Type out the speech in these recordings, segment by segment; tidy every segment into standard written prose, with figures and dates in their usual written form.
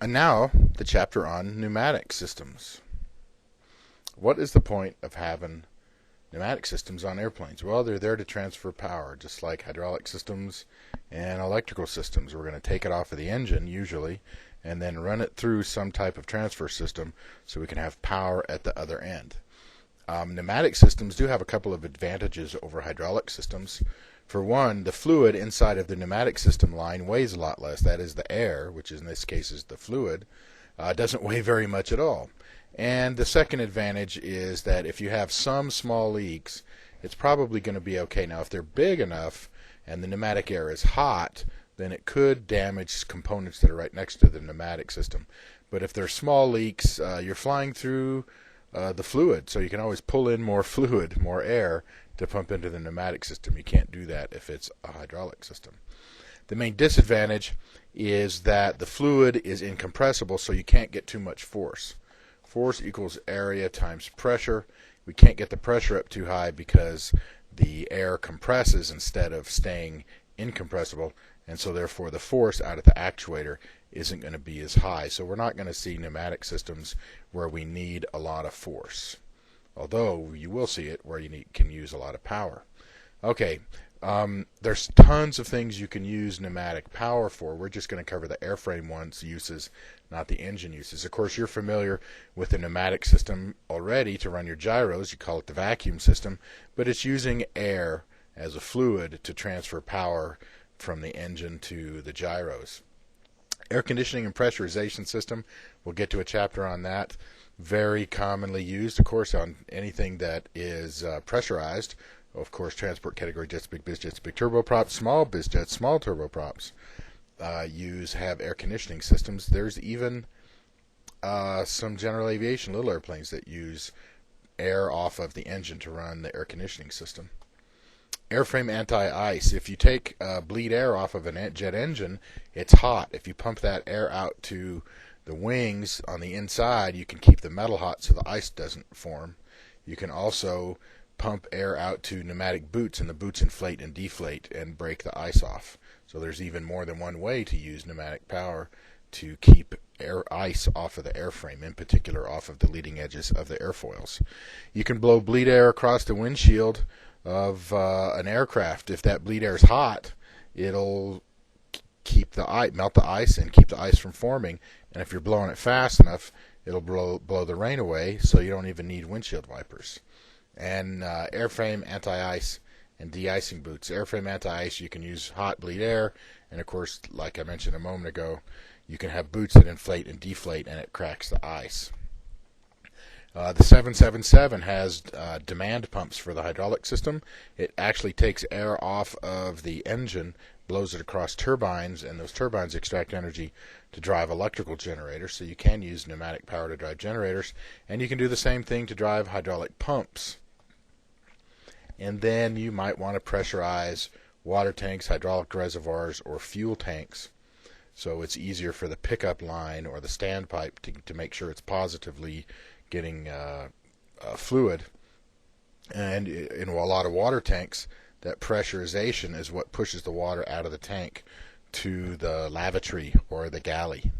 And now, the chapter on pneumatic systems. What is the point of having pneumatic systems on airplanes? Well, they're there to transfer power, just like hydraulic systems and electrical systems. We're going to take it off of the engine, usually, and then run it through some type of transfer system so we can have power at the other end. Pneumatic systems do have a couple of advantages over hydraulic systems. For one, the fluid inside of the pneumatic system line weighs a lot less. That is, the air, which in this case is the fluid, doesn't weigh very much at all. And the second advantage is that if you have some small leaks, it's probably going to be okay. Now, if they're big enough and the pneumatic air is hot, then it could damage components that are right next to the pneumatic system. But if they're small leaks, you're flying through the fluid, so you can always pull in more fluid, more air, to pump into the pneumatic system. You can't do that if it's a hydraulic system. The main disadvantage is that the fluid is incompressible, so you can't get too much force. Force equals area times pressure. We can't get the pressure up too high because the air compresses instead of staying incompressible, and so therefore the force out of the actuator isn't going to be as high. So we're not going to see pneumatic systems where we need a lot of force, although you will see it where you can use a lot of power. Okay, there's tons of things you can use pneumatic power for. We're just going to cover the airframe uses, not the engine uses. Of course, you're familiar with the pneumatic system already to run your gyros. You call it the vacuum system, but it's using air as a fluid to transfer power from the engine to the gyros. Air conditioning and pressurization system, we'll get to a chapter on that. Very commonly used, of course, on anything that is pressurized. Of course, transport category jets, big biz jets, big turboprops, small biz jets, small turboprops have air conditioning systems. There's even some general aviation little airplanes that use air off of the engine to run the air conditioning system. Airframe anti-ice. If you take bleed air off of a jet engine, it's hot. If you pump that air out to the wings on the inside, you can keep the metal hot so the ice doesn't form. You can also pump air out to pneumatic boots, and the boots inflate and deflate and break the ice off. So there's even more than one way to use pneumatic power to keep ice off of the airframe, in particular off of the leading edges of the airfoils. You can blow bleed air across the windshield of an aircraft. If that bleed air is hot, it'll melt the ice and keep the ice from forming. And if you're blowing it fast enough, it'll blow the rain away, so you don't even need windshield wipers. And airframe anti-ice and de-icing boots. Airframe anti-ice, you can use hot bleed air, and of course, like I mentioned a moment ago, you can have boots that inflate and deflate, and it cracks the ice. The 777 has demand pumps for the hydraulic system. It actually takes air off of the engine, blows it across turbines, and those turbines extract energy to drive electrical generators. So you can use pneumatic power to drive generators, and you can do the same thing to drive hydraulic pumps. And then you might want to pressurize water tanks, hydraulic reservoirs, or fuel tanks. So it's easier for the pickup line or the standpipe to make sure it's positively getting fluid. And in a lot of water tanks, that pressurization is what pushes the water out of the tank to the lavatory or the galley.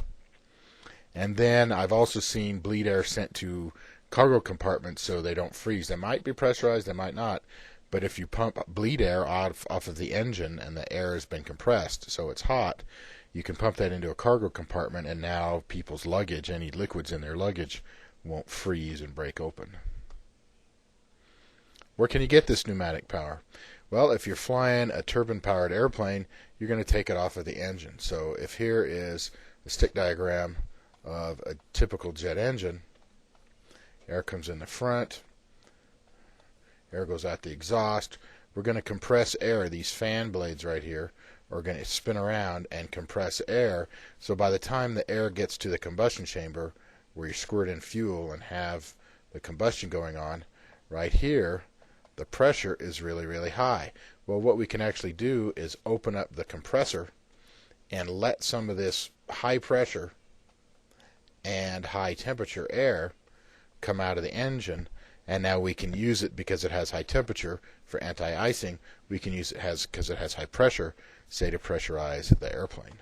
And then I've also seen bleed air sent to cargo compartments so they don't freeze. They might be pressurized, they might not. But if you pump bleed air off of the engine and the air has been compressed so it's hot, you can pump that into a cargo compartment, and now people's luggage, any liquids in their luggage, won't freeze and break open. Where can you get this pneumatic power? Well, if you're flying a turbine-powered airplane, you're going to take it off of the engine. So if here is a stick diagram of a typical jet engine, air comes in the front, air goes out the exhaust. We're going to compress air. These fan blades right here are going to spin around and compress air. So by the time the air gets to the combustion chamber, where you squirt in fuel and have the combustion going on, right here, the pressure is really, really high. Well, what we can actually do is open up the compressor and let some of this high pressure and high temperature air come out of the engine, and now we can use it because it has high temperature for anti-icing. We can use it because it has high pressure, say, to pressurize the airplane.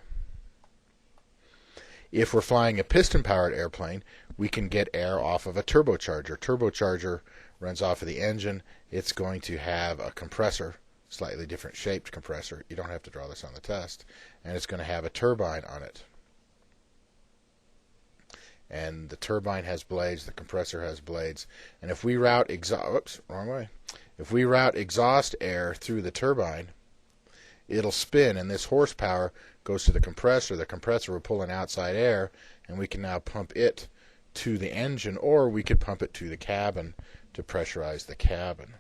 If we're flying a piston-powered airplane, we can get air off of a turbocharger. Turbocharger runs off of the engine. It's going to have a compressor, slightly different shaped compressor. You don't have to draw this on the test. And it's going to have a turbine on it. And the turbine has blades, the compressor has blades. And if we route If we route exhaust air through the turbine, it'll spin, and this horsepower goes to the compressor. The compressor will pull in outside air, and we can now pump it to the engine, or we could pump it to the cabin to pressurize the cabin.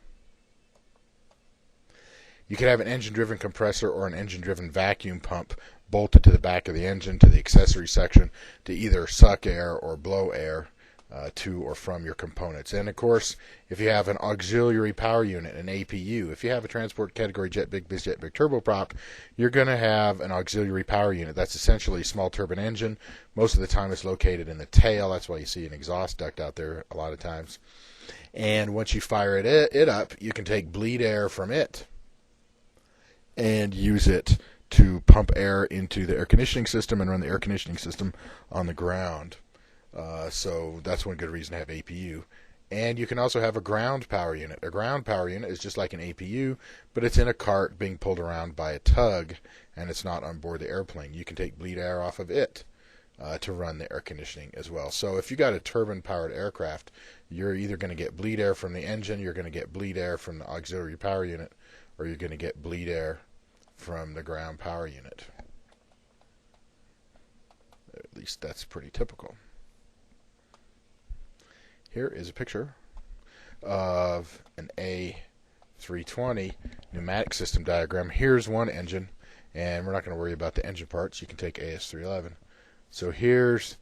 You could have an engine-driven compressor or an engine-driven vacuum pump bolted to the back of the engine to the accessory section to either suck air or blow air to or from your components. And of course, if you have an auxiliary power unit, an APU, if you have a transport category jet, big bizjet, big turboprop, you're going to have an auxiliary power unit. That's essentially a small turbine engine. Most of the time it's located in the tail. That's why you see an exhaust duct out there a lot of times. And once you fire it up, you can take bleed air from it and use it to pump air into the air conditioning system and run the air conditioning system on the ground. So that's one good reason to have APU. And you can also have a ground power unit. A ground power unit is just like an APU, but it's in a cart being pulled around by a tug, and it's not on board the airplane. You can take bleed air off of it to run the air conditioning as well. So if you got a turbine-powered aircraft, you're either going to get bleed air from the engine, you're going to get bleed air from the auxiliary power unit, or you're going to get bleed air from the ground power unit. At least that's pretty typical. Here is a picture of an A320 pneumatic system diagram. Here's one engine, and we're not going to worry about the engine parts. You can take AS311. So here's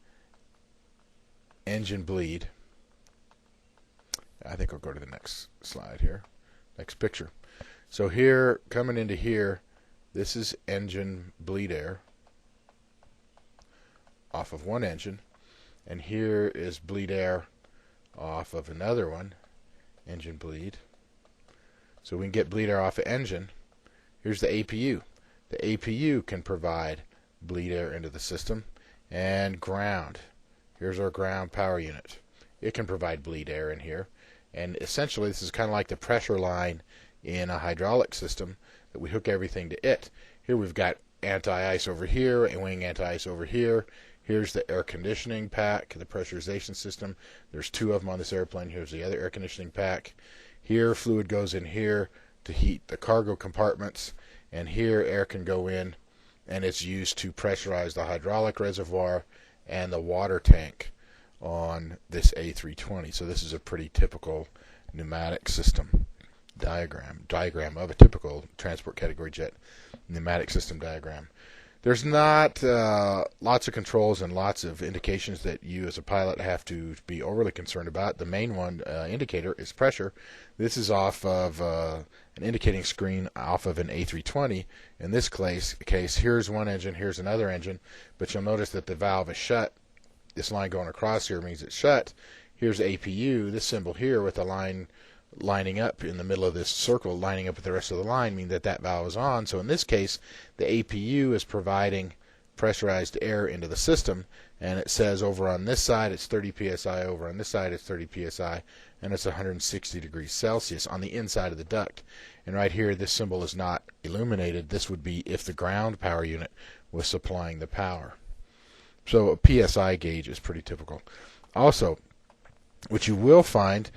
engine bleed. I think I'll go to the next slide here. Next picture. So here, coming into here, this is engine bleed air off of one engine, and here is bleed air off of another one, engine bleed. So we can get bleed air off of engine. Here's the APU. The APU can provide bleed air into the system. And ground. Here's our ground power unit. It can provide bleed air in here. And essentially this is kind of like the pressure line in a hydraulic system that we hook everything to it. Here we've got anti-ice over here, and wing anti-ice over here. Here's the air conditioning pack, the pressurization system. There's two of them on this airplane. Here's the other air conditioning pack. Here, fluid goes in here to heat the cargo compartments. And here, air can go in, and it's used to pressurize the hydraulic reservoir and the water tank on this A320. So this is a pretty typical pneumatic system diagram of a typical transport category jet pneumatic system diagram. There's not lots of controls and lots of indications that you as a pilot have to be overly concerned about. The main one indicator is pressure. This is off of an indicating screen off of an A320. In this case, here's one engine, here's another engine, but you'll notice that the valve is shut. This line going across here means it's shut. Here's APU, this symbol here with the line lining up in the middle of this circle, lining up with the rest of the line, mean that that valve is on. So in this case, the APU is providing pressurized air into the system, and it says over on this side it's 30 psi, over on this side it's 30 psi, and it's 160 degrees Celsius on the inside of the duct. And right here, this symbol is not illuminated. This would be if the ground power unit was supplying the power. So a PSI gauge is pretty typical. Also, what you will find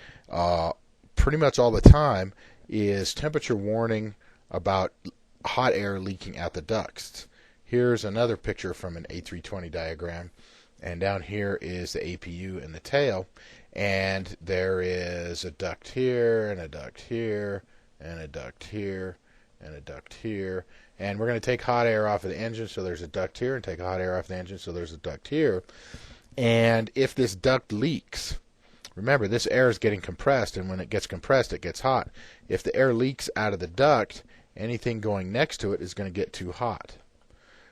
pretty much all the time is temperature warning about hot air leaking out the ducts. Here's another picture from an A320 diagram, and down here is the APU and the tail, and there is a duct here, and a duct here, and a duct here, and a duct here, and we're going to take hot air off of the engine, so there's a duct here, and take hot air off the engine, so there's a duct here. And if this duct leaks, remember, this air is getting compressed, and when it gets compressed, it gets hot. If the air leaks out of the duct, anything going next to it is going to get too hot.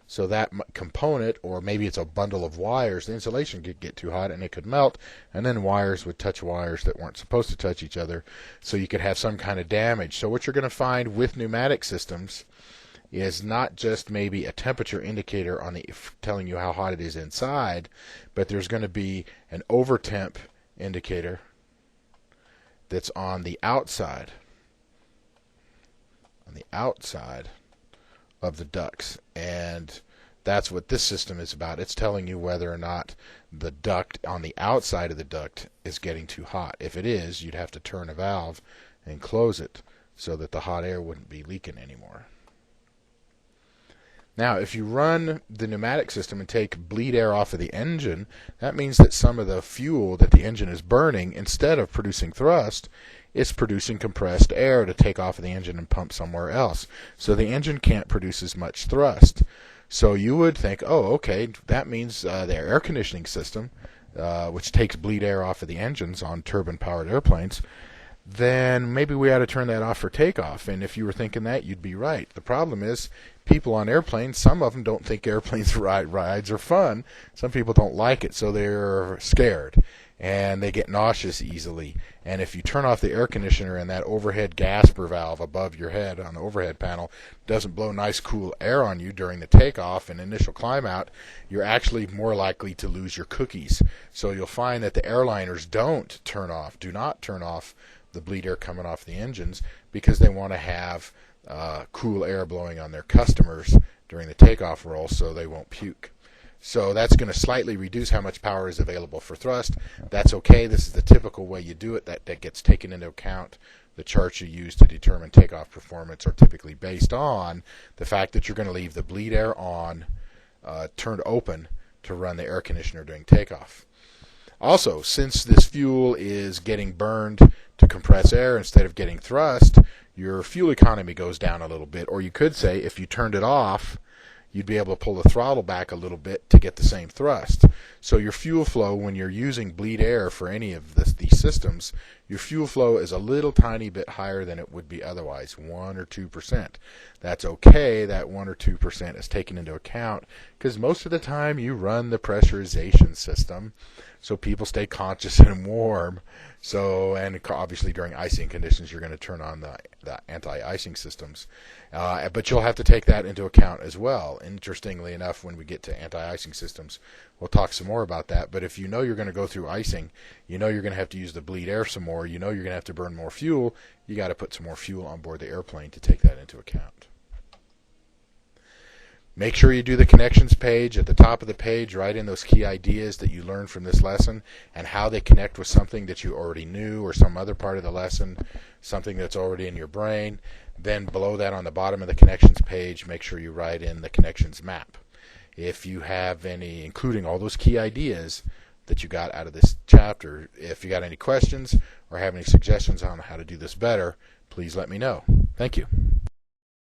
So that component, or maybe it's a bundle of wires, the insulation could get too hot, and it could melt, and then wires would touch wires that weren't supposed to touch each other, so you could have some kind of damage. So what you're going to find with pneumatic systems is not just maybe a temperature indicator on the telling you how hot it is inside, but there's going to be an over temp indicator that's on the outside of the ducts, and that's what this system is about. It's telling you whether or not the duct on the outside of the duct is getting too hot. If it is, you'd have to turn a valve and close it so that the hot air wouldn't be leaking anymore. Now, if you run the pneumatic system and take bleed air off of the engine, that means that some of the fuel that the engine is burning, instead of producing thrust, it's producing compressed air to take off of the engine and pump somewhere else. So the engine can't produce as much thrust. So you would think, oh, okay, that means the air conditioning system, which takes bleed air off of the engines on turbine-powered airplanes, then maybe we ought to turn that off for takeoff. And if you were thinking that, you'd be right. The problem is people on airplanes, some of them don't think airplanes rides are fun. Some people don't like it, so they're scared. And they get nauseous easily. And if you turn off the air conditioner and that overhead gasper valve above your head on the overhead panel doesn't blow nice cool air on you during the takeoff and initial climb out, you're actually more likely to lose your cookies. So you'll find that the airliners do not turn off the bleed air coming off the engines because they want to have cool air blowing on their customers during the takeoff roll so they won't puke. So that's going to slightly reduce how much power is available for thrust. That's okay. This is the typical way you do it. That gets taken into account. The charts you use to determine takeoff performance are typically based on the fact that you're going to leave the bleed air on, turned open to run the air conditioner during takeoff. Also, since this fuel is getting burned to compress air instead of getting thrust, your fuel economy goes down a little bit. Or you could say if you turned it off, you'd be able to pull the throttle back a little bit to get the same thrust. So your fuel flow, when you're using bleed air for any of these systems, your fuel flow is a little tiny bit higher than it would be otherwise, 1 or 2%. That's okay. That 1 or 2% is taken into account because most of the time you run the pressurization system so people stay conscious and warm. So, and obviously during icing conditions, you're going to turn on the anti-icing systems. But you'll have to take that into account as well. Interestingly enough, when we get to anti-icing systems, we'll talk some more about that. But if you know you're going to go through icing, you know you're going to have to use the bleed air some more, you know you're going to have to burn more fuel, you got to put some more fuel on board the airplane to take that into account. Make sure you do the connections page. At the top of the page, write in those key ideas that you learned from this lesson and how they connect with something that you already knew or some other part of the lesson, something that's already in your brain. Then below that on the bottom of the connections page, make sure you write in the connections map. If you have any, including all those key ideas that you got out of this chapter, if you got any questions or have any suggestions on how to do this better, please let me know. Thank you.